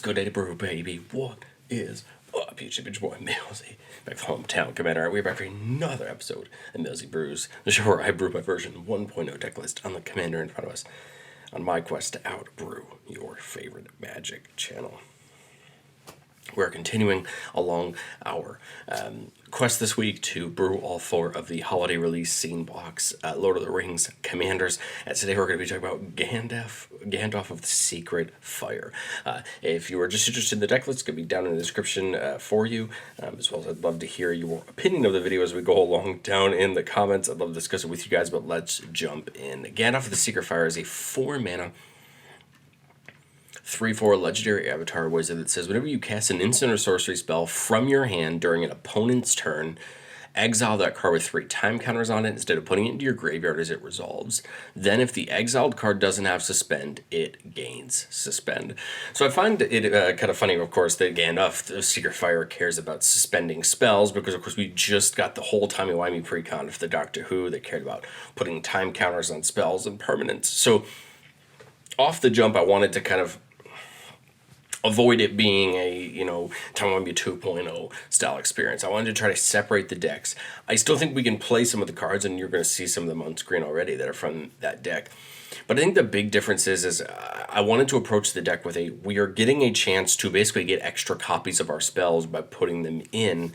good day to brew, baby. What is up, YouTube boy Millsy? Back from Hometown Commander. We're back for another episode of Millsy Brews, the show where I brew my version 1.0 deck list on the commander in front of us on my quest to outbrew your favorite Magic channel. We're continuing along our quest this week to brew all 4 of the holiday release Scene Box Lord of the Rings commanders. And today we're going to be talking about Gandalf of the Secret Fire. If you are just interested in the deck list, it's going to be down in the description for you. As well as I'd love to hear your opinion of the video as we go along down in the comments. I'd love to discuss it with you guys, but let's jump in. Gandalf of the Secret Fire is a 4-mana 3/4 legendary avatar wizard that says whenever you cast an instant or sorcery spell from your hand during an opponent's turn, exile that card with 3 time counters on it instead of putting it into your graveyard as it resolves. Then if the exiled card doesn't have Suspend, it gains Suspend. So I find it kind of funny, of course, that Gandalf, the Secret Fire, cares about suspending spells because, of course, we just got the whole timey-wimey pre-con for the Doctor Who that cared about putting time counters on spells and permanents. So off the jump, I wanted to kind of avoid it being a, Time Wimby 2.0 style experience. I wanted to try to separate the decks. I still think we can play some of the cards, and you're going to see some of them on screen already that are from that deck. But I think the big difference is I wanted to approach the deck with we are getting a chance to basically get extra copies of our spells by putting them in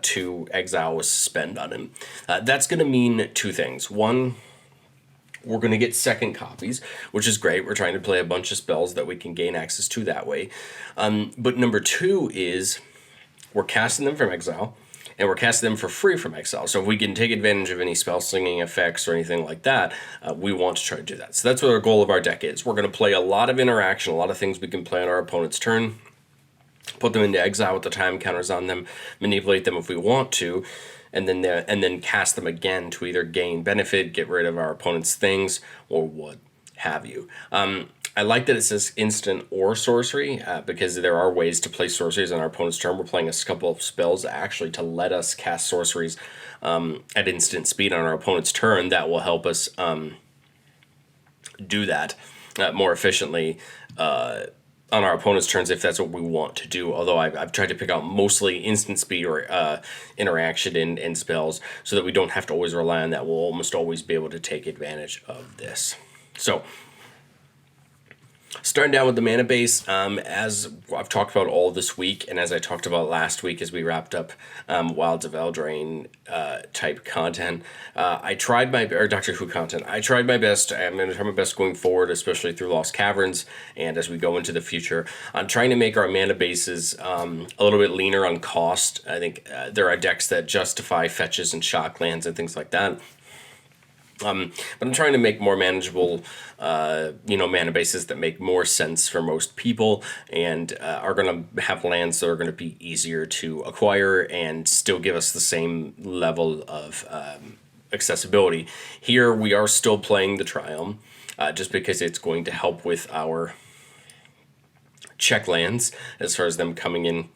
to exile with Suspend on them. That's going to mean 2 things. One, we're going to get second copies, which is great. We're trying to play a bunch of spells that we can gain access to that way. But number 2 is we're casting them from exile, and we're casting them for free from exile. So if we can take advantage of any spell slinging effects or anything like that, we want to try to do that. So that's what our goal of our deck is. We're going to play a lot of interaction, a lot of things we can play on our opponent's turn, put them into exile with the time counters on them, manipulate them if we want to, and then cast them again to either gain benefit, get rid of our opponent's things, or what have you. I like that it says instant or sorcery because there are ways to play sorceries on our opponent's turn. We're playing a couple of spells actually to let us cast sorceries at instant speed on our opponent's turn. That will help us do that more efficiently on our opponent's turns if that's what we want to do. Although I've tried to pick out mostly instant speed or interaction in spells so that we don't have to always rely on that. We'll almost always be able to take advantage of this. So starting down with the mana base, as I've talked about all this week, and as I talked about last week as we wrapped up Wilds of Eldraine type content, Doctor Who content. I tried my best. I'm going to try my best going forward, especially through Lost Caverns, and as we go into the future, I'm trying to make our mana bases a little bit leaner on cost. I think there are decks that justify fetches and shock lands and things like that. But I'm trying to make more manageable, mana bases that make more sense for most people and are going to have lands that are going to be easier to acquire and still give us the same level of accessibility. Here we are still playing the Triumph just because it's going to help with our check lands as far as them coming in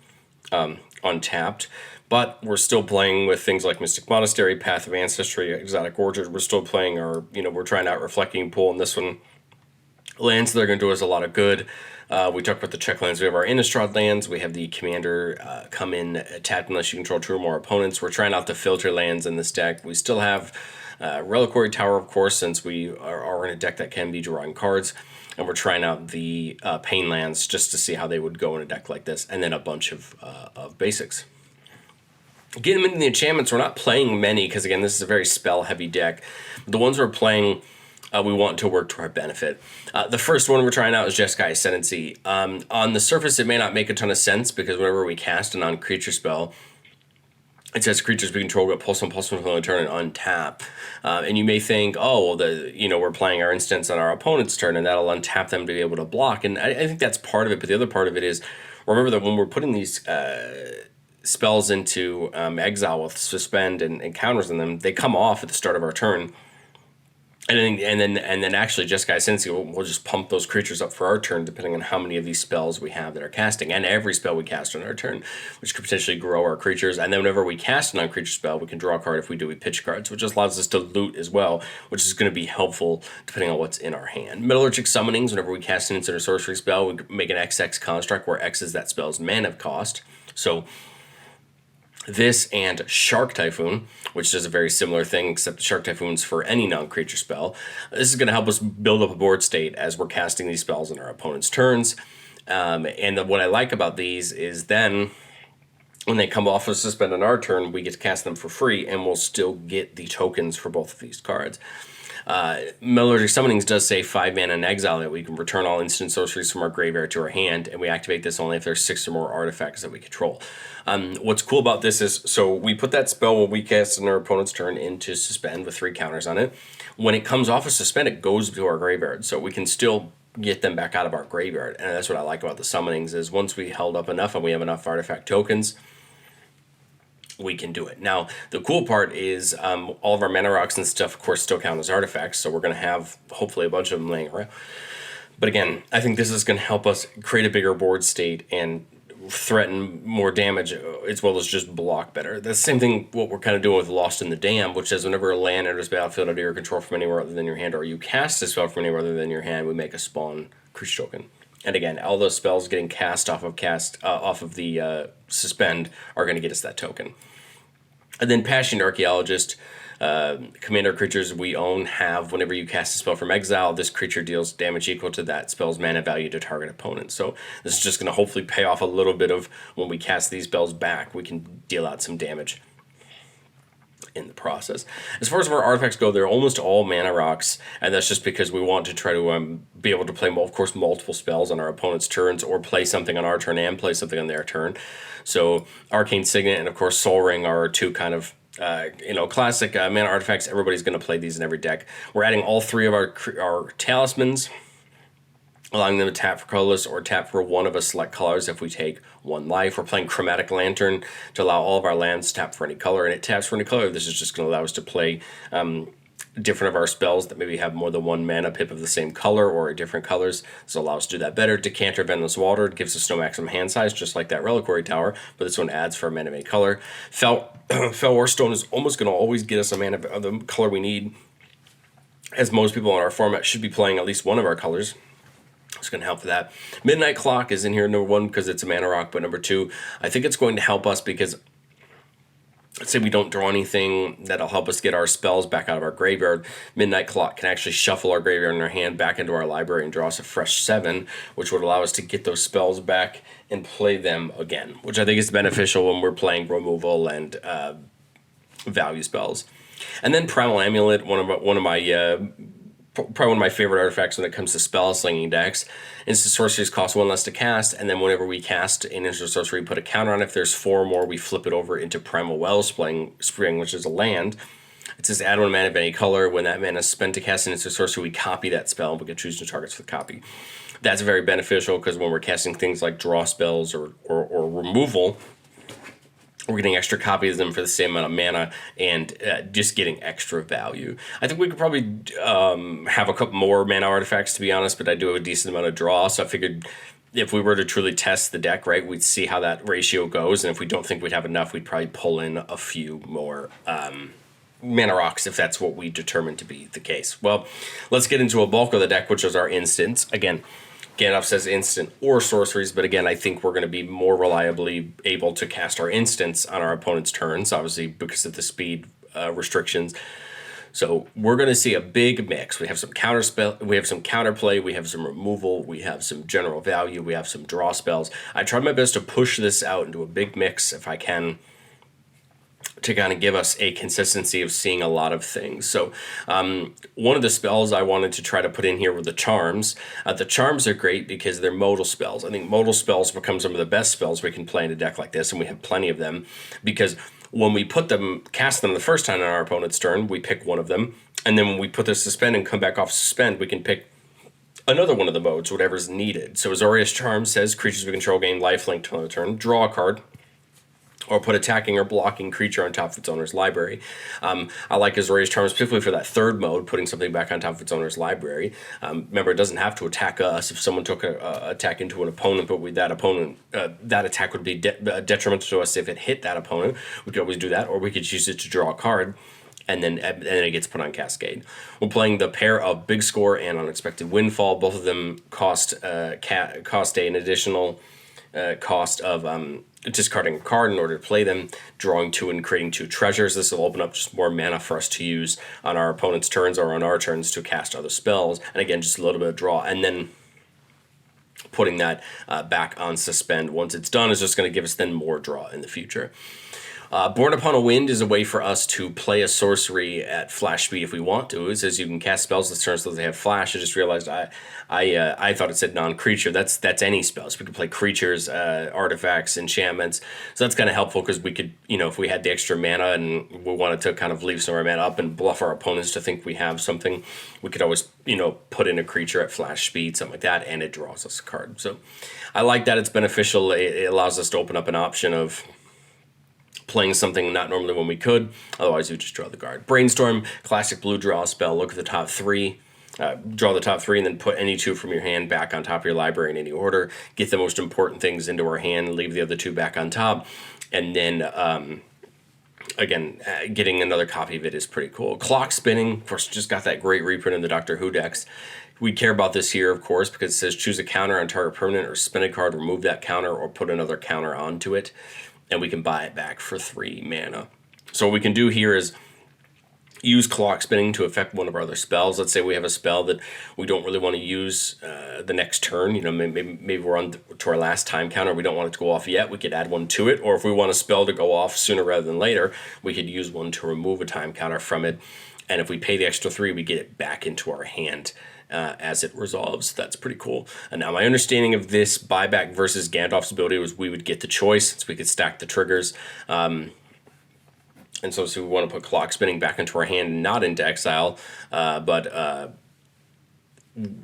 untapped. But we're still playing with things like Mystic Monastery, Path of Ancestry, Exotic Orchard. We're still playing our, we're trying out Reflecting Pool in this one. Lands that are going to do us a lot of good. We talked about the check lands. We have our Innistrad lands. We have the commander come in tapped unless you control 2 or more opponents. We're trying out the filter lands in this deck. We still have Reliquary Tower, of course, since we are in a deck that can be drawing cards. And we're trying out the Pain lands just to see how they would go in a deck like this. And then a bunch of basics. Getting into the enchantments, we're not playing many because, again, this is a very spell-heavy deck. The ones we're playing, we want to work to our benefit. The first one we're trying out is Jeskai Suspend. On the surface, it may not make a ton of sense because whenever we cast a non-creature spell, it says creatures we control get +1/+1 until the turn and untap. And you may think, oh, well, we're playing our instance on our opponent's turn and that'll untap them to be able to block. And I think that's part of it. But the other part of it is, remember that when we're putting these spells into exile with Suspend and counters on them, they come off at the start of our turn. And then actually Jeskai Suspend will just pump those creatures up for our turn, depending on how many of these spells we have that are casting, and every spell we cast on our turn, which could potentially grow our creatures. And then whenever we cast a non-creature spell, we can draw a card. If we do, we pitch cards, which just allows us to loot as well, which is going to be helpful depending on what's in our hand. Metallurgic Summonings, whenever we cast an instant or sorcery spell, we make an XX construct where X is that spell's mana cost. So this and Shark Typhoon, which does a very similar thing, except Shark Typhoon's for any non-creature spell. This is going to help us build up a board state as we're casting these spells in our opponent's turns. What I like about these is then when they come off of Suspend on our turn, we get to cast them for free, and we'll still get the tokens for both of these cards. Metallurgic Summonings does say 5 mana and exile it. We can return all instant sorceries from our graveyard to our hand, and we activate this only if there's 6 or more artifacts that we control. What's cool about this is, so we put that spell when we cast in our opponent's turn into Suspend with 3 counters on it. When it comes off of Suspend, it goes to our graveyard, so we can still get them back out of our graveyard. And that's what I like about the Summonings, is once we held up enough and we have enough artifact tokens, we can do it. Now, the cool part is all of our mana rocks and stuff, of course, still count as artifacts, so we're going to have, hopefully, a bunch of them laying around. But again, I think this is going to help us create a bigger board state and threaten more damage, as well as just block better. The same thing what we're kind of doing with Lost in the Dam, which is whenever a land enters battlefield under your control from anywhere other than your hand, or you cast a spell from anywhere other than your hand, we make a spawn creature token. And again, all those spells getting cast off of the Suspend are going to get us that token. And then Passionate Archaeologist, commander creatures we own have, whenever you cast a spell from exile, this creature deals damage equal to that spell's mana value to target opponent. So this is just going to hopefully pay off a little bit of when we cast these spells back, we can deal out some damage in the process. As far as our artifacts go, they're almost all mana rocks, and that's just because we want to try to be able to play, of course, multiple spells on our opponent's turns, or play something on our turn and play something on their turn. So Arcane Signet and, of course, Soul Ring are two kind of classic mana artifacts. Everybody's going to play these in every deck. We're adding all 3 of our talismans, allowing them to tap for colorless or tap for one of a select colors if we take 1 life. We're playing Chromatic Lantern to allow all of our lands to tap for any color, and it taps for any color. This is just going to allow us to play different of our spells that maybe have more than 1 mana pip of the same color or different colors. This will allow us to do that better. Decanter of Endless Water gives us no maximum hand size, just like that Reliquary Tower, but this one adds for a mana of any color. Felwar Stone is almost going to always get us a mana of the color we need, as most people in our format should be playing at least one of our colors. It's going to help for that. Midnight Clock is in here, number 1, because it's a mana rock, but number 2, I think it's going to help us because, let's say we don't draw anything that'll help us get our spells back out of our graveyard. Midnight Clock can actually shuffle our graveyard in our hand back into our library and draw us a fresh 7, which would allow us to get those spells back and play them again, which I think is beneficial when we're playing removal and value spells. And then Primal Amulet, one of my favorite artifacts when it comes to spell slinging decks. Instant sorceries cost 1 less to cast, and then whenever we cast an instant sorcery, put a counter on it. If there's 4 or more, we flip it over into Primal Wellspring, which is a land. It says add 1 mana of any color. When that mana is spent to cast an instant sorcery, we copy that spell, and we can choose new targets for the copy. That's very beneficial because when we're casting things like draw spells or removal, we're getting extra copies of them for the same amount of mana and just getting extra value. I think we could probably have a couple more mana artifacts, to be honest, but I do have a decent amount of draw, so I figured if we were to truly test the deck, right, we'd see how that ratio goes, and if we don't think we'd have enough, we'd probably pull in a few more mana rocks if that's what we determine to be the case. Well, let's get into a bulk of the deck, which is our instants. Again, Gandalf says instant or sorceries, but again, I think we're going to be more reliably able to cast our instants on our opponent's turns, obviously because of the speed restrictions. So we're going to see a big mix. We have some counterspell, we have some counterplay, we have some removal, we have some general value, we have some draw spells. I tried my best to push this out into a big mix if I can, to kind of give us a consistency of seeing a lot of things. So one of the spells I wanted to try to put in here were the charms. The charms are great because they're modal spells. I think modal spells become some of the best spells we can play in a deck like this, and we have plenty of them, because when we cast them the first time on our opponent's turn, we pick one of them, and then when we put the Suspend and come back off Suspend, we can pick another one of the modes, whatever's needed. So Azorius Charm says creatures we control gain lifelink to another turn, draw a card. or put attacking or blocking creature on top of its owner's library. I like Azorius Charm particularly for that third mode, putting something back on top of its owner's library. Remember, it doesn't have to attack us. If someone took a attack into an opponent, but with that opponent, that attack would be detrimental to us if it hit that opponent. We could always do that, or we could use it to draw a card. And then it gets put on Cascade. We're playing the pair of Big Score and Unexpected Windfall. Both of them cost an additional cost of discarding a card in order to play them, drawing 2 and creating 2 treasures. This will open up just more mana for us to use on our opponent's turns or on our turns to cast other spells. And again, just a little bit of draw. And then putting that back on Suspend once it's done is just going to give us then more draw in the future. Born Upon a Wind is a way for us to play a sorcery at flash speed if we want to. It says you can cast spells this turn so they have flash. I just realized I thought it said non-creature. That's any spells. We could play creatures, artifacts, enchantments. So that's kind of helpful because we could, if we had the extra mana and we wanted to kind of leave some of our mana up and bluff our opponents to think we have something, we could always, put in a creature at flash speed, something like that, and it draws us a card. So I like that. It's beneficial. It allows us to open up an option of playing something not normally when we could, otherwise you just draw the card. Brainstorm, classic blue draw spell. Look at the top 3, draw the top 3, and then put any 2 from your hand back on top of your library in any order. Get the most important things into our hand, leave the other 2 back on top, and then again, getting another copy of it is pretty cool. Clock Spinning, of course, just got that great reprint in the Doctor Who decks. We care about this here, of course, because it says choose a counter on target permanent or spin a card, remove that counter, or put another counter onto it. And we can buy it back for 3 mana. So what we can do here is use Clock Spinning to affect one of our other spells. Let's say we have a spell that we don't really want to use the next turn. Maybe we're on to our last time counter. We don't want it to go off yet. We could add 1 to it. Or if we want a spell to go off sooner rather than later, we could use 1 to remove a time counter from it. And if we pay the extra 3, we get it back into our hand as it resolves. That's pretty cool. And now my understanding of this buyback versus Gandalf's ability was we would get the choice, so we could stack the triggers. And so we want to put Clock Spinning back into our hand and not into exile, but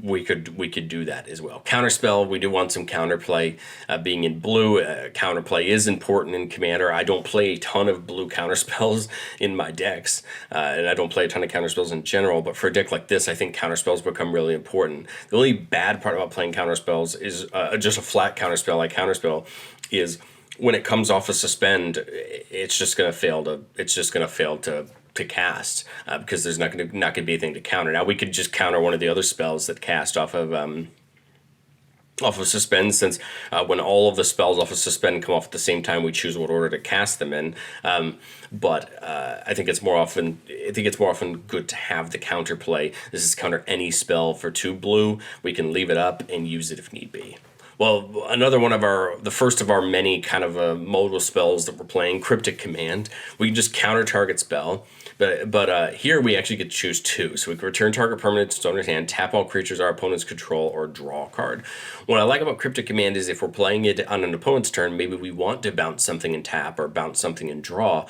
we could do that as well. Counterspell, we do want some counterplay. Being in blue, counterplay is important in Commander. I don't play a ton of blue counterspells in my decks, and I don't play a ton of counterspells in general, but for a deck like this, I think counterspells become really important. The only bad part about playing counterspells is just a flat counterspell like Counterspell is when it comes off a Suspend, it's just going to fail to cast because there's not going to be anything to counter. Now we could just counter one of the other spells that cast off of Suspend, since when all of the spells off of Suspend come off at the same time, we choose what order to cast them in. But I think it's more often good to have the counterplay. This is counter any spell for 2 blue. We can leave it up and use it if need be. Well, another one of the first of our many kind of modal spells that we're playing, Cryptic Command. We can just counter target spell, but here we actually get to choose 2. So we can return target permanent to its owner's hand, tap all creatures our opponents control, or draw a card. What I like about Cryptic Command is if we're playing it on an opponent's turn, maybe we want to bounce something and tap or bounce something and draw.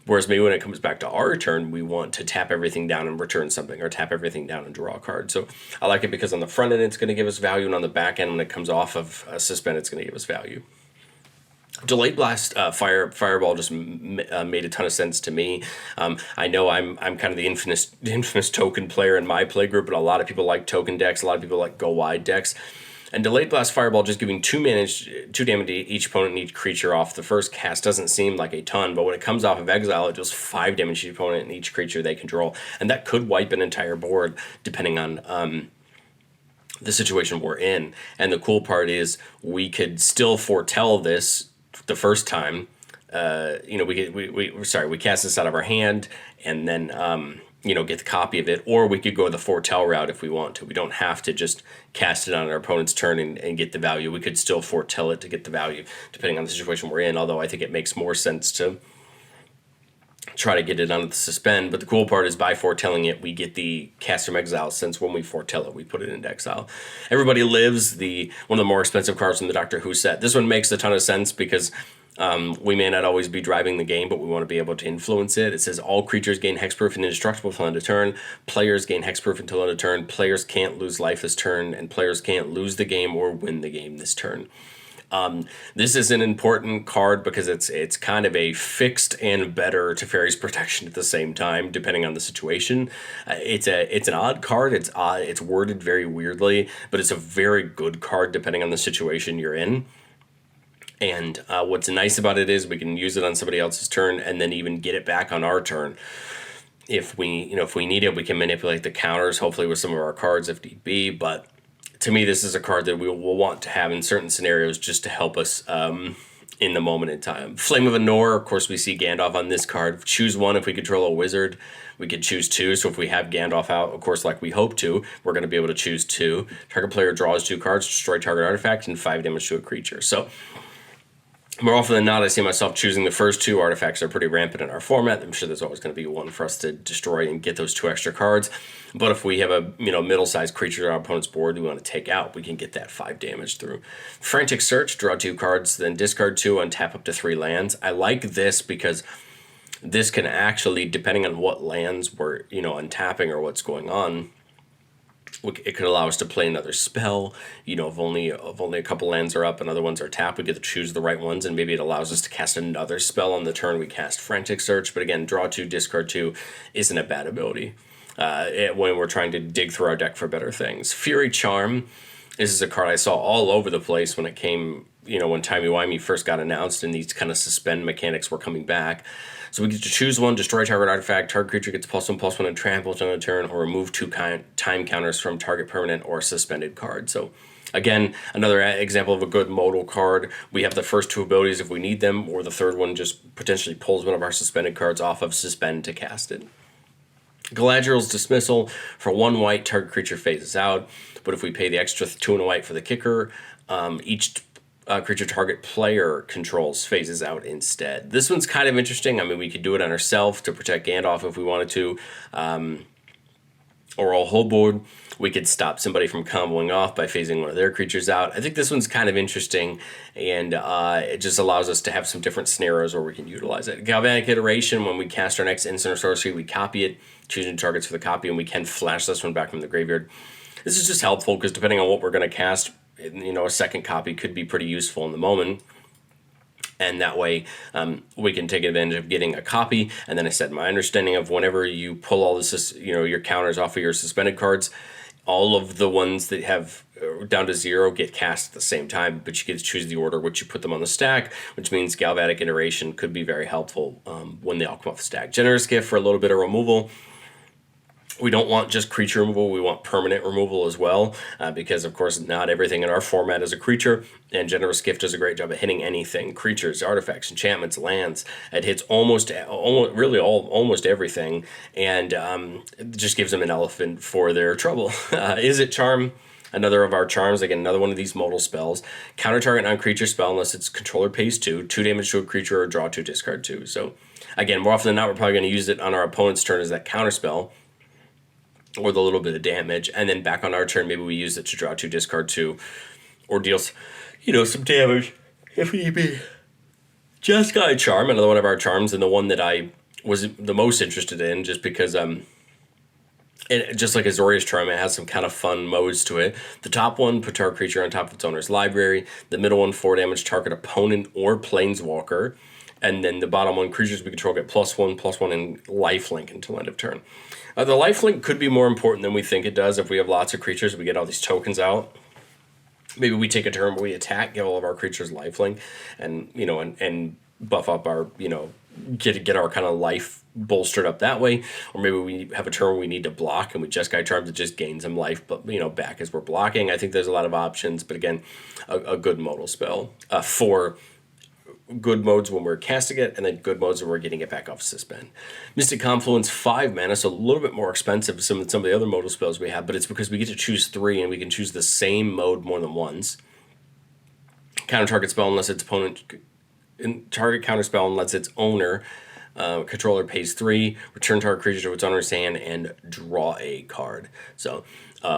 Whereas maybe when it comes back to our turn, we want to tap everything down and return something, or tap everything down and draw a card. So I like it because on the front end, it's going to give us value, and on the back end, when it comes off of Suspend, it's going to give us value. Delayed Blast Fireball just made a ton of sense to me. I know I'm kind of the infamous token player in my play group, but a lot of people like token decks. A lot of people like go wide decks. And Delayed Blast Fireball just giving 2 damage to each opponent and each creature off the first cast doesn't seem like a ton, but when it comes off of exile, it does 5 damage to each opponent and each creature they control. And that could wipe an entire board depending on the situation we're in. And the cool part is we could still foretell this the first time. We cast this out of our hand and then get the copy of it, or we could go the foretell route if we want to. We don't have to just cast it on our opponent's turn and get the value. We could still foretell it to get the value, depending on the situation we're in, although I think it makes more sense to try to get it on the Suspend. But the cool part is by foretelling it, we get the cast from exile, since when we foretell it, we put it into exile. Everybody Lives, one of the more expensive cards in the Doctor Who set. This one makes a ton of sense because we may not always be driving the game, but we want to be able to influence it. It says all creatures gain hexproof and indestructible until end of turn. Players gain hexproof until end of turn. Players can't lose life this turn, and players can't lose the game or win the game this turn. This is an important card because it's kind of a fixed and better Teferi's protection at the same time, depending on the situation. It's an odd card. It's odd. It's worded very weirdly, but it's a very good card depending on the situation you're in. And what's nice about it is we can use it on somebody else's turn and then even get it back on our turn. If we need it, we can manipulate the counters, hopefully with some of our cards if need be. But to me, this is a card that we will want to have in certain scenarios just to help us in the moment in time. Flame of Anor, of course, we see Gandalf on this card. Choose one if we control a wizard. We could choose two, so if we have Gandalf out, of course, like we hope to, we're going to be able to choose two. Target player draws 2 cards, destroy target artifact, and 5 damage to a creature. So more often than not, I see myself choosing the first 2. Artifacts are pretty rampant in our format. I'm sure there's always going to be one for us to destroy and get those 2 extra cards. But if we have a middle-sized creature on our opponent's board we want to take out, we can get that 5 damage through. Frantic Search, draw 2 cards, then discard 2 and tap up to 3 lands. I like this because this can actually, depending on what lands we're untapping or what's going on, it could allow us to play another spell. If only a couple lands are up and other ones are tapped, we get to choose the right ones, and maybe it allows us to cast another spell on the turn we cast Frantic Search. But again, draw 2, discard 2 isn't a bad ability when we're trying to dig through our deck for better things. Fury Charm. This is a card I saw all over the place when it came, when Timey-Wimey first got announced and these kind of suspend mechanics were coming back. So we get to choose one, destroy target artifact, target creature gets +1/+1 and trampled on a turn, or remove 2 time counters from target permanent or suspended card. So again, another example of a good modal card. We have the first 2 abilities if we need them, or the third one just potentially pulls one of our suspended cards off of suspend to cast it. Galadriel's Dismissal. For 1 white, target creature phases out, but if we pay the extra 2 and a white for the kicker, each creature target player controls phases out instead. This one's kind of interesting. I mean, we could do it on ourselves to protect Gandalf if we wanted to, or a whole board. We could stop somebody from comboing off by phasing one of their creatures out. I think this one's kind of interesting, and it just allows us to have some different scenarios where we can utilize it. Galvanic Iteration, when we cast our next instant or sorcery, we copy it, choosing targets for the copy, and we can flash this one back from the graveyard. This is just helpful because depending on what we're going to cast, a second copy could be pretty useful in the moment. And that way we can take advantage of getting a copy. And then I said, my understanding of whenever you pull all this, your counters off of your suspended cards, all of the ones that have down to 0 get cast at the same time, but you get to choose the order which you put them on the stack, which means Galvanic Iteration could be very helpful when they all come off the stack. Generous Gift for a little bit of removal. We don't want just creature removal, we want permanent removal as well, because of course not everything in our format is a creature, and Generous Gift does a great job at hitting anything. Creatures, artifacts, enchantments, lands. It hits almost everything, and it just gives them an elephant for their trouble. Is it Charm? Another of our charms, again, another one of these modal spells. Counter target non-creature spell unless its controller pays 2 damage to a creature, or draw 2, discard 2. So again, more often than not, we're probably going to use it on our opponent's turn as that counter spell, or the little bit of damage, and then back on our turn, maybe we use it to draw 2, discard 2, or deal, some damage if need be. Jeskai Charm, another one of our charms, and the one that I was the most interested in, just because just like Azorius Charm, it has some kind of fun modes to it. The top one, put target creature on top of its owner's library. The middle one, 4 damage, target opponent or planeswalker. And then the bottom one, creatures we control get +1/+1 and lifelink until end of turn. The lifelink could be more important than we think it does. If we have lots of creatures, we get all these tokens out. Maybe we take a turn where we attack, get all of our creatures lifelink, and and buff up our get our kind of life bolstered up that way. Or maybe we have a turn where we need to block, and we Jeskai Charm to just gain some life, but back as we're blocking. I think there's a lot of options, but again, a good modal spell for good modes when we're casting it, and then good modes when we're getting it back off suspend. Mystic Confluence, 5 mana, so a little bit more expensive than some of the other modal spells we have, but it's because we get to choose 3, and we can choose the same mode more than once. Counter target spell unless its opponent... Target counter spell unless its owner, controller, pays 3, return target creature to its owner's hand, and draw a card. So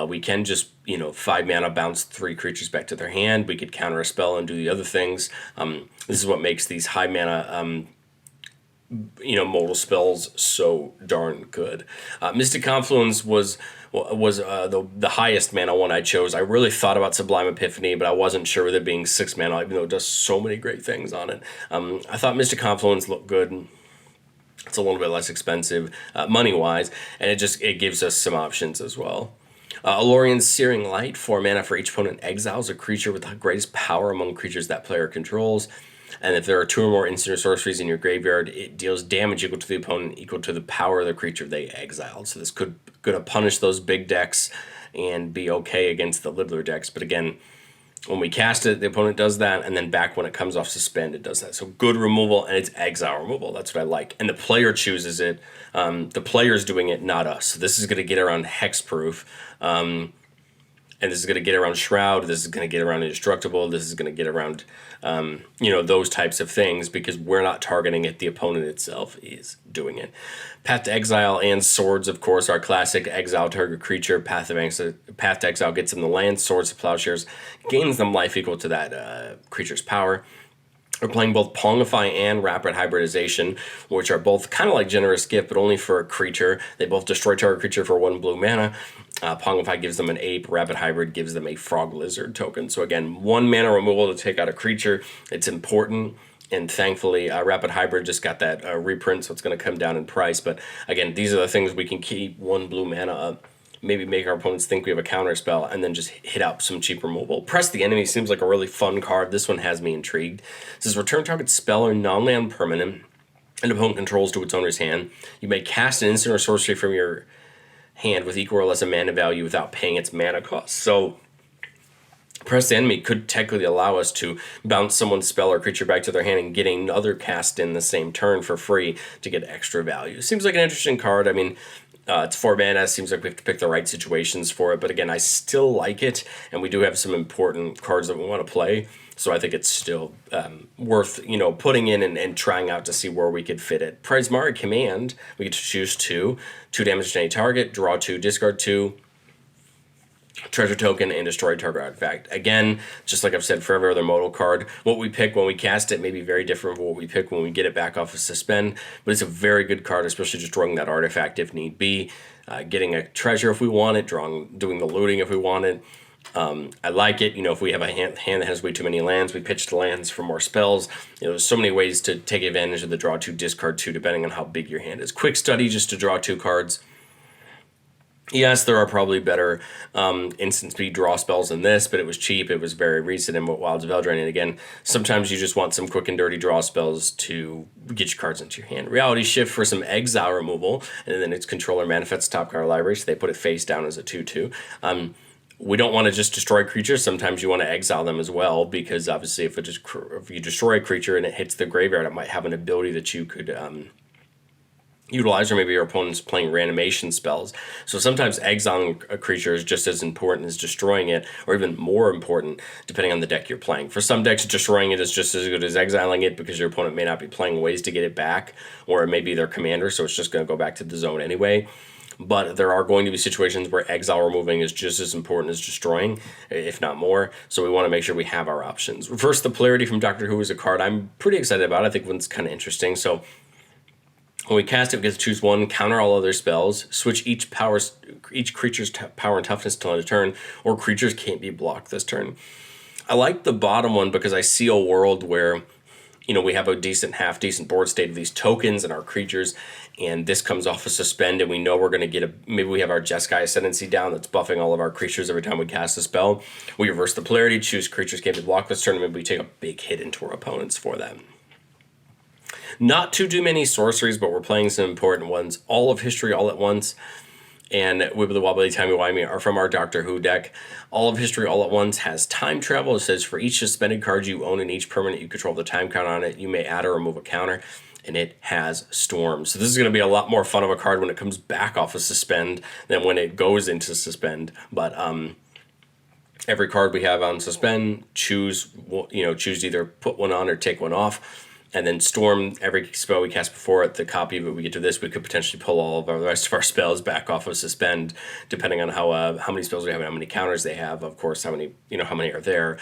we can just 5 mana bounce 3 creatures back to their hand. We could counter a spell and do the other things. This is what makes these high mana modal spells so darn good. Mystic Confluence was the highest mana one I chose. I really thought about Sublime Epiphany, but I wasn't sure with it being 6 mana, even though it does so many great things on it. I thought Mystic Confluence looked good. It's a little bit less expensive money wise, and it gives us some options as well. Alorian's Searing Light, 4 mana for each opponent exiles a creature with the greatest power among creatures that player controls. And if there are 2 or more instant or sorceries in your graveyard, it deals damage equal to the opponent, equal to the power of the creature they exiled. So this could gonna punish those big decks and be okay against the littler decks. But again, when we cast it, the opponent does that, and then back when it comes off suspend, it does that. So good removal, and it's exile removal. That's what I like. And the player chooses it. The player's doing it, not us. So this is going to get around hexproof. And this is going to get around Shroud. This is going to get around Indestructible. This is going to get around, those types of things because we're not targeting it. The opponent itself is doing it. Path to Exile and Swords, of course, our classic exile target creature. Path to Exile gets them the land. Swords to Plowshares gains them life equal to that creature's power. We're playing both Pongify and Rapid Hybridization, which are both kind of like Generous Gift, but only for a creature. They both destroy target creature for 1 blue mana. Pongify gives them an ape. Rapid Hybrid gives them a frog lizard token. So again, 1 mana removal to take out a creature. It's important. And thankfully, Rapid Hybrid just got that reprint, so it's going to come down in price. But again, these are the things we can keep 1 blue mana up. Maybe make our opponents think we have a counter spell, and then just hit out some cheap removal. Press the Enemy seems like a really fun card. This one has me intrigued. It says return target spell or non-land permanent an opponent controls to its owner's hand. You may cast an instant or sorcery from your hand with equal or less a mana value without paying its mana cost. So Press the Enemy could technically allow us to bounce someone's spell or creature back to their hand and get another cast in the same turn for free to get extra value. Seems like an interesting card. I mean, it's 4 mana. Seems like we have to pick the right situations for it. But again, I still like it, and we do have some important cards that we want to play. So I think it's still worth putting in and trying out to see where we could fit it. Prismari Command, we get to choose 2 damage to any target, draw 2, discard 2. Treasure token and destroy target artifact. Again, just like I've said for every other modal card, what we pick when we cast it may be very different from what we pick when we get it back off of suspend, but it's a very good card, especially destroying that artifact if need be, getting a treasure if we want it, doing the looting if we want it. I like it. If we have a hand that has way too many lands, we pitch the lands for more spells. There's so many ways to take advantage of the draw 2, discard 2, depending on how big your hand is. Quick study just to draw 2 cards. Yes, there are probably better instant speed draw spells than this, but it was cheap. It was very recent in Wilds of Eldraine. And again, sometimes you just want some quick and dirty draw spells to get your cards into your hand. Reality Shift for some exile removal, and then its controller manifests top card library, so they put it face down as a 2/2. We don't want to just destroy creatures. Sometimes you want to exile them as well, because obviously if you destroy a creature and it hits the graveyard, it might have an ability that you could utilize, or maybe your opponent's playing reanimation spells. So sometimes exiling a creature is just as important as destroying it, or even more important, depending on the deck you're playing. For some decks, destroying it is just as good as exiling it, because your opponent may not be playing ways to get it back, or it may be their commander, so it's just going to go back to the zone anyway. But there are going to be situations where exile removing is just as important as destroying, if not more. So we want to make sure we have our options. Reverse the Polarity from Doctor Who is a card I'm pretty excited about. I think one's kind of interesting. So when we cast it, we get to choose 1, counter all other spells, switch each creature's power and toughness till end of turn, or creatures can't be blocked this turn. I like the bottom one because I see a world where we have a half decent board state of these tokens and our creatures, and this comes off a suspend, and we know we're going to get maybe we have our Jeskai Ascendancy down that's buffing all of our creatures every time we cast a spell. We reverse the Polarity, choose creatures can't be blocked this turn, and maybe we take a big hit into our opponents for that. Not too many sorceries, but we're playing some important ones. All of History All at Once and Wibbly Wobbly Timey Wimey are from our Doctor Who deck. All of History All at Once has time travel. It says for each suspended card you own and each permanent you control the time count on it, you may add or remove a counter, and it has Storm. So this is going to be a lot more fun of a card when it comes back off of suspend than when it goes into suspend. But every card we have on suspend, choose either put one on or take one off. And then Storm, every spell we cast before it, the copy of it we get to this, we could potentially pull all of the rest of our spells back off of Suspend, depending on how many spells we have and how many counters they have. Of course, how many are there.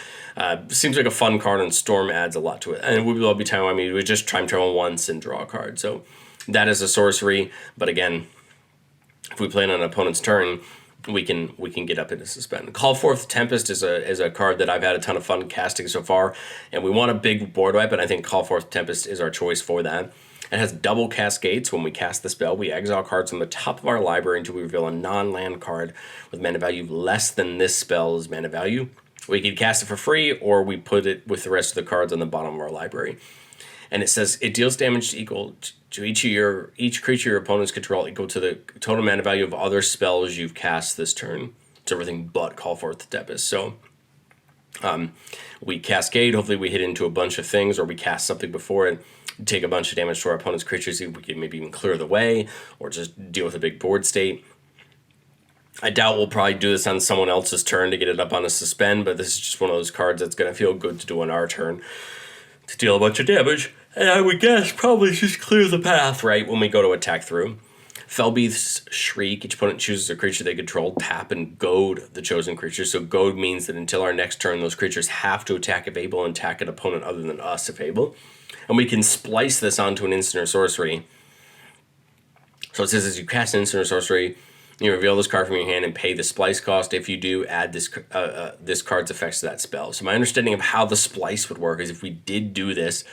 Seems like a fun card, and Storm adds a lot to it. And we will be we just time travel once and draw a card. So that is a sorcery. But again, if we play it on an opponent's turn, we can get up into Suspend. Call Forth Tempest is a card that I've had a ton of fun casting so far, and we want a big board wipe, and I think Call Forth Tempest is our choice for that. It has double cascades. When we cast the spell, we exile cards from the top of our library until we reveal a non-land card with mana value less than this spell's mana value. We could cast it for free, or we put it with the rest of the cards on the bottom of our library. And it says it deals damage equal to each creature your opponents control equal to the total mana value of other spells you've cast this turn. It's everything but Call Forth the Tempest. So we cascade. Hopefully we hit into a bunch of things, or we cast something before it, take a bunch of damage to our opponent's creatures. We can maybe even clear the way, or just deal with a big board state. I doubt we'll probably do this on someone else's turn to get it up on a Suspend, but this is just one of those cards that's going to feel good to do on our turn to deal a bunch of damage. And I would guess probably just clear the path, right, when we go to attack through. Felbeath's Shriek. Each opponent chooses a creature they control, tap, and goad the chosen creature. So goad means that until our next turn, those creatures have to attack if able, and attack an opponent other than us if able. And we can splice this onto an instant or sorcery. So it says as you cast an instant or sorcery, you reveal this card from your hand and pay the splice cost. If you do, add this card's effects to that spell. So my understanding of how the splice would work is if we did do this,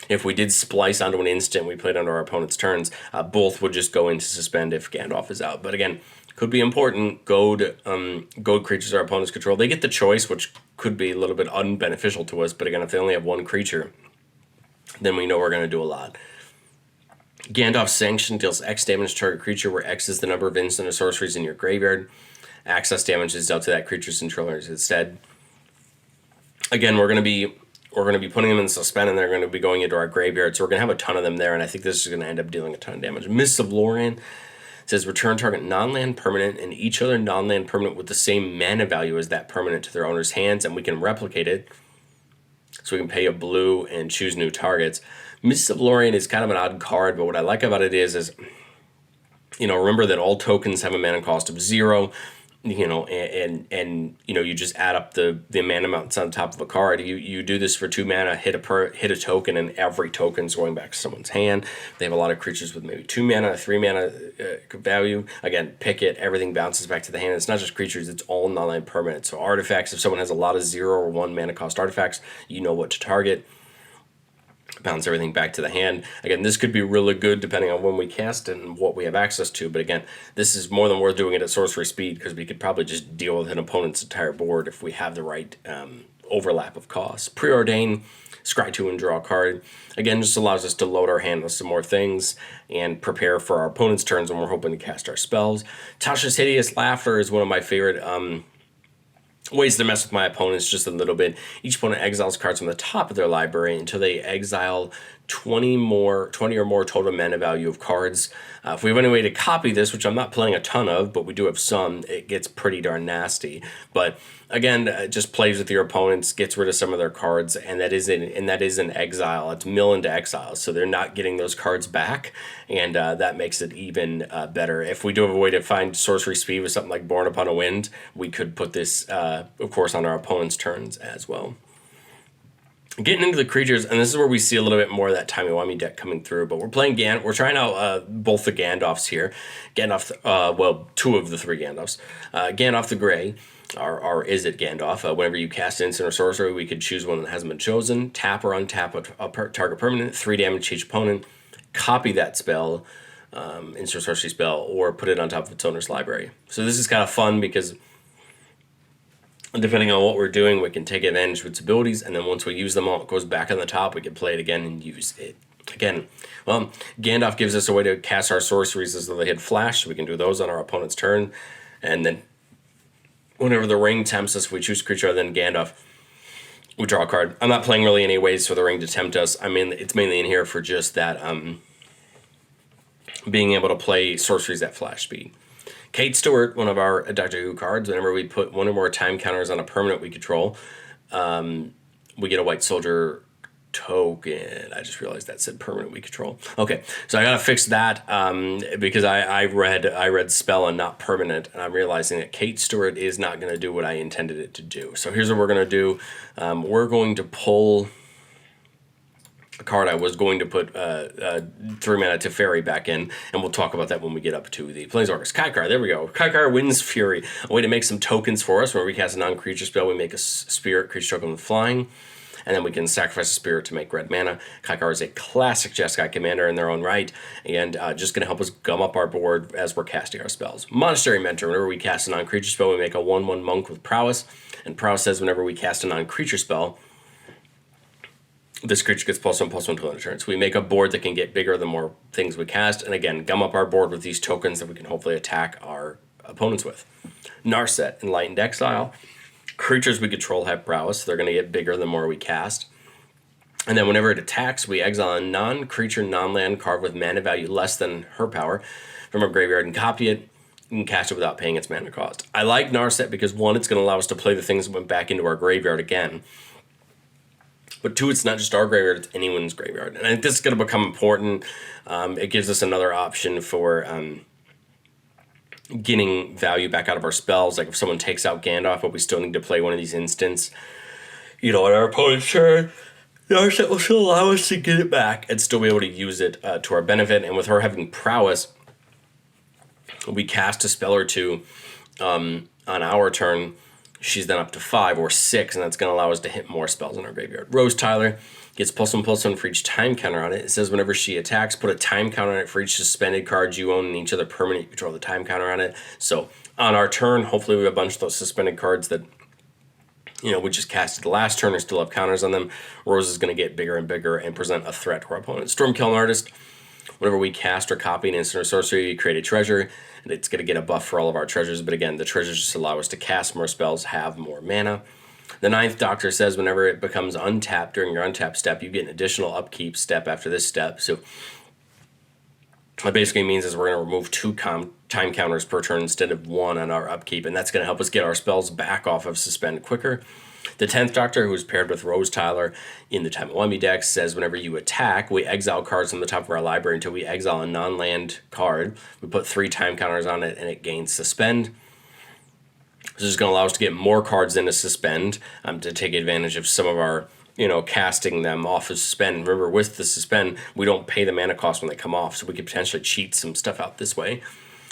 if we did splice onto an instant, we played under our opponent's turns, both would just go into Suspend if Gandalf is out. But again, could be important. Goad creatures our opponents control. They get the choice, which could be a little bit unbeneficial to us. But again, if they only have one creature, then we know we're going to do a lot. Gandalf's Sanction deals X damage to target creature, where X is the number of instant or sorceries in your graveyard. Access damage is dealt to that creature's controllers instead. Again, we're going to be putting them in Suspend, and they're going to be going into our graveyard, so we're going to have a ton of them there, and I think this is going to end up dealing a ton of damage. Mists of Lorien says return target non-land permanent and each other non-land permanent with the same mana value as that permanent to their owner's hands, and we can replicate it. So we can pay a blue and choose new targets. Mists of Lorien is kind of an odd card, but what I like about it is remember that all tokens have a mana cost of 0, and you just add up the mana amounts on top of a card. You do this for 2 mana, hit a token, and every token's going back to someone's hand. They have a lot of creatures with maybe 2 mana, 3 mana value. Again, pick it, everything bounces back to the hand. It's not just creatures, it's all non-land permanent. So artifacts, if someone has a lot of 0 or 1 mana cost artifacts, you know what to target. Bounce everything back to the hand. Again, this could be really good depending on when we cast it and what we have access to. But again, this is more than worth doing it at sorcery speed, because we could probably just deal with an opponent's entire board if we have the right overlap of costs. Preordain, scry 2 and draw a card. Again, just allows us to load our hand with some more things and prepare for our opponent's turns when we're hoping to cast our spells. Tasha's Hideous Laughter is one of my favorite ways to mess with my opponents just a little bit. Each opponent exiles cards from the top of their library until they exile 20 or more total mana value of cards. If we have any way to copy this, which I'm not playing a ton of, but we do have some, it gets pretty darn nasty. But again, it just plays with your opponents, gets rid of some of their cards, and that is an exile. It's mill into exile, so they're not getting those cards back, and that makes it even better. If we do have a way to find sorcery speed with something like Born Upon a Wind, we could put this, of course, on our opponent's turns as well. Getting into the creatures, and this is where we see a little bit more of that Timey-Wimey deck coming through, but we're trying out both the Gandalfs here. Gandalf, 2 of the 3 Gandalfs. Gandalf the Grey, or is it Gandalf? Whenever you cast instant or sorcery, we could choose one that hasn't been chosen. Tap or untap a target permanent, 3 damage to each opponent. Copy that spell, instant sorcery spell, or put it on top of its owner's library. So this is kind of fun because depending on what we're doing, we can take advantage of its abilities, and then once we use them all, it goes back on the top, we can play it again and use it again. Well, Gandalf gives us a way to cast our sorceries as though they had flash, so we can do those on our opponent's turn, and then whenever the ring tempts us, if we choose a creature other than Gandalf, we draw a card. I'm not playing really any ways for the ring to tempt us. I mean, it's mainly in here for just that being able to play sorceries at flash speed. Kate Stewart, one of our Doctor Who cards, whenever we put 1 or more time counters on a permanent we control, we get a white soldier token. I just realized that said permanent we control. Okay, so I gotta fix that because I read spell and not permanent, and I'm realizing that Kate Stewart is not gonna do what I intended it to do. So here's what we're gonna do. We're going to pull a card I was going to put 3 mana Teferi back in, and we'll talk about that when we get up to the Planeswalkers. Kaikar, there we go. Kaikar Wind's Fury, a way to make some tokens for us. When we cast a non-creature spell, we make a spirit creature token with flying, and then we can sacrifice a spirit to make red mana. Kaikar is a classic Jeskai commander in their own right, and just going to help us gum up our board as we're casting our spells. Monastery Mentor, whenever we cast a non-creature spell, we make a 1/1 monk with prowess, and prowess says whenever we cast a non-creature spell, this creature gets +1/+1 till end of turn. So we make a board that can get bigger the more things we cast, and again, gum up our board with these tokens that we can hopefully attack our opponents with. Narset, Enlightened Exile. Creatures we control have prowess, so they're going to get bigger the more we cast. And then whenever it attacks, we exile a non-creature, non-land card with mana value less than her power from our graveyard and copy it. You can cast it without paying its mana cost. I like Narset because, one, it's going to allow us to play the things that went back into our graveyard again. But two, it's not just our graveyard, it's anyone's graveyard. And I think this is going to become important. It gives us another option for getting value back out of our spells. Like if someone takes out Gandalf, but we still need to play one of these instants, on our opponent's turn, our set will still allow us to get it back and still be able to use it to our benefit. And with her having prowess, we cast a spell or two on our turn. She's then up to 5 or 6, and that's going to allow us to hit more spells in our graveyard. Rose Tyler gets +1/+1 for each time counter on it. It says whenever she attacks, put a time counter on it for each suspended card you own and each other permanent you control the time counter on it. So on our turn, hopefully we have a bunch of those suspended cards that we just casted the last turn or still have counters on them. Rose is going to get bigger and bigger and present a threat to our opponent. Stormkiln Artist. Whenever we cast or copy an instant or sorcery, you create a treasure, and it's going to get a buff for all of our treasures. But again, the treasures just allow us to cast more spells, have more mana. The Ninth Doctor says whenever it becomes untapped during your untap step, you get an additional upkeep step after this step. So what basically means is we're going to remove 2 time counters per turn instead of 1 on our upkeep, and that's going to help us get our spells back off of Suspend quicker. The 10th Doctor, who is paired with Rose Tyler in the Time-Wemby deck, says whenever you attack, we exile cards from the top of our library until we exile a non-land card. We put 3 time counters on it, and it gains Suspend. This is going to allow us to get more cards into Suspend to take advantage of some of our, casting them off of Suspend. Remember, with the Suspend, we don't pay the mana cost when they come off, so we could potentially cheat some stuff out this way.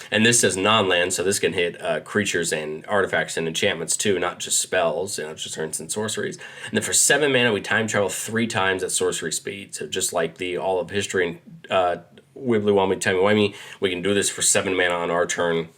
And this says non-land, so this can hit creatures and artifacts and enchantments too, not just spells, just for instance sorceries. And then for 7 mana, we time travel 3 times at sorcery speed. So just like the All of History and Wibbly Wobbly Timey-Wimey, we can do this for 7 mana on our turn.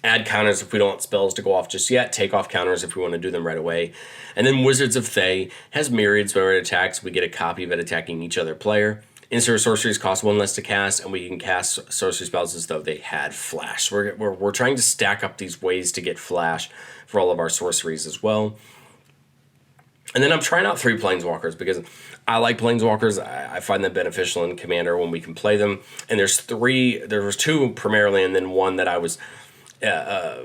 Add counters if we don't want spells to go off just yet. Take off counters if we want to do them right away. And then Wizards of Thay has myriads. Whenever it attacks, we get a copy of it attacking each other player. Instant sorceries cost 1 less to cast, and we can cast sorcery spells as though they had flash. We're trying to stack up these ways to get flash for all of our sorceries as well. And then I'm trying out 3 Planeswalkers because I like Planeswalkers. I find them beneficial in Commander when we can play them. And there's 3. There was 2 primarily, and then 1 that I was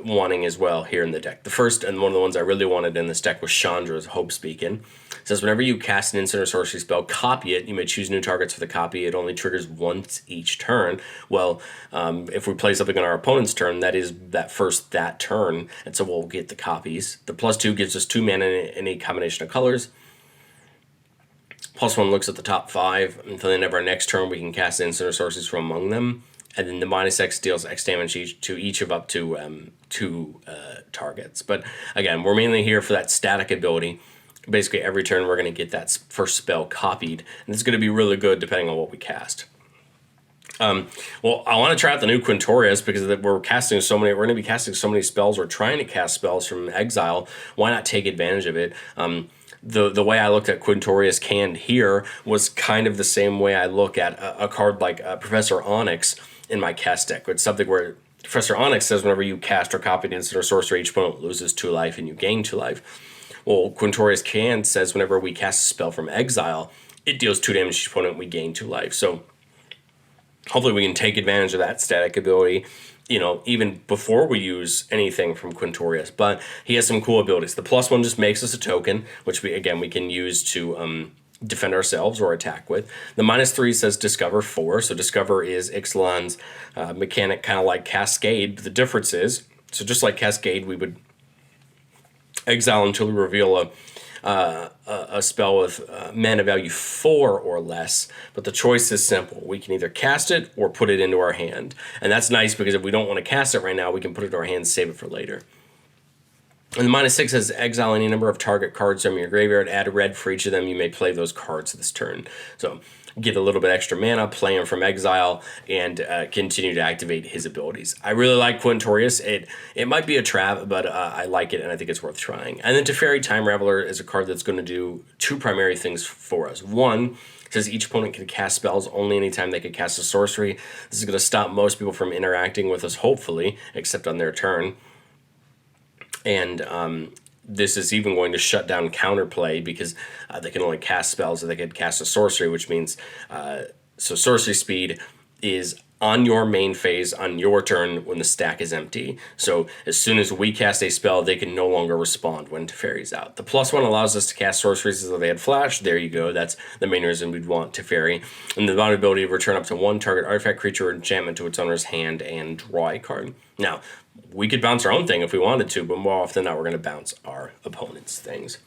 wanting as well here in the deck. The first and one of the ones I really wanted in this deck was Chandra's Hope Speaking. It says whenever you cast an instant or sorcery spell, copy it. You may choose new targets for the copy. It only triggers once each turn. Well, if we play something on our opponent's turn, that is that turn, and so we'll get the copies. The +2 gives us 2 mana in any combination of colors. +1 looks at the top 5. Until the end of our next turn, we can cast instant or sorceries from among them. And then the -X deals X damage to each of up to 2 targets. But again, we're mainly here for that static ability. Basically, every turn we're going to get that first spell copied, and it's going to be really good depending on what we cast. Well, I want to try out the new Quintorius because we're casting so many. We're going to be casting so many spells. We're trying to cast spells from exile. Why not take advantage of it? The way I looked at Quintorius canned here was kind of the same way I look at a card like Professor Onyx in my cast deck. It's something where Professor Onyx says whenever you cast or copy an instant or sorcery, each opponent loses 2 life and you gain 2 life. Well, Quintorius Can says whenever we cast a spell from exile, it deals 2 damage to each opponent and we gain 2 life. So hopefully we can take advantage of that static ability, even before we use anything from Quintorius. But he has some cool abilities. The +1 just makes us a token, which we can use to defend ourselves or attack with. The -3 says Discover 4. So Discover is Ixalan's mechanic, kind of like Cascade. The difference is, so just like Cascade, we would exile until we reveal a spell with mana value 4 or less, but the choice is simple. We can either cast it or put it into our hand. And that's nice because if we don't want to cast it right now, we can put it in our hand and save it for later. And the -6 says exile any number of target cards from your graveyard, add a red for each of them. You may play those cards this turn. So get a little bit extra mana, play him from exile, and continue to activate his abilities. I really like Quintorius. It might be a trap, but I like it, and I think it's worth trying. And then Teferi Time Raveler is a card that's going to do two primary things for us. One, it says each opponent can cast spells only anytime they can cast a sorcery. This is going to stop most people from interacting with us, hopefully, except on their turn. And this is even going to shut down counterplay because they can only cast spells, or they can cast a sorcery, which means so sorcery speed is on your main phase on your turn when the stack is empty. So as soon as we cast a spell, they can no longer respond when Teferi's out. The +1 allows us to cast sorceries as though they had flash. There you go. That's the main reason we'd want Teferi. And the ability to return up to one target artifact, creature, or enchantment to its owner's hand and draw a card. Now, we could bounce our own thing if we wanted to, but more often than not, we're going to bounce our opponent's things.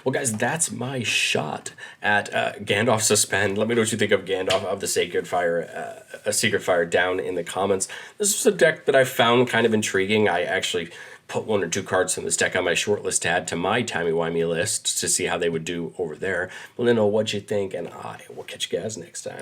Well, guys, that's my shot at Gandalf Suspend. Let me know what you think of Gandalf of the Sacred Fire, a Secret Fire, down in the comments. This is a deck that I found kind of intriguing. I actually put 1 or 2 cards from this deck on my short list to add to my timey-wimey list to see how they would do over there. Let me know what you think, and I will catch you guys next time.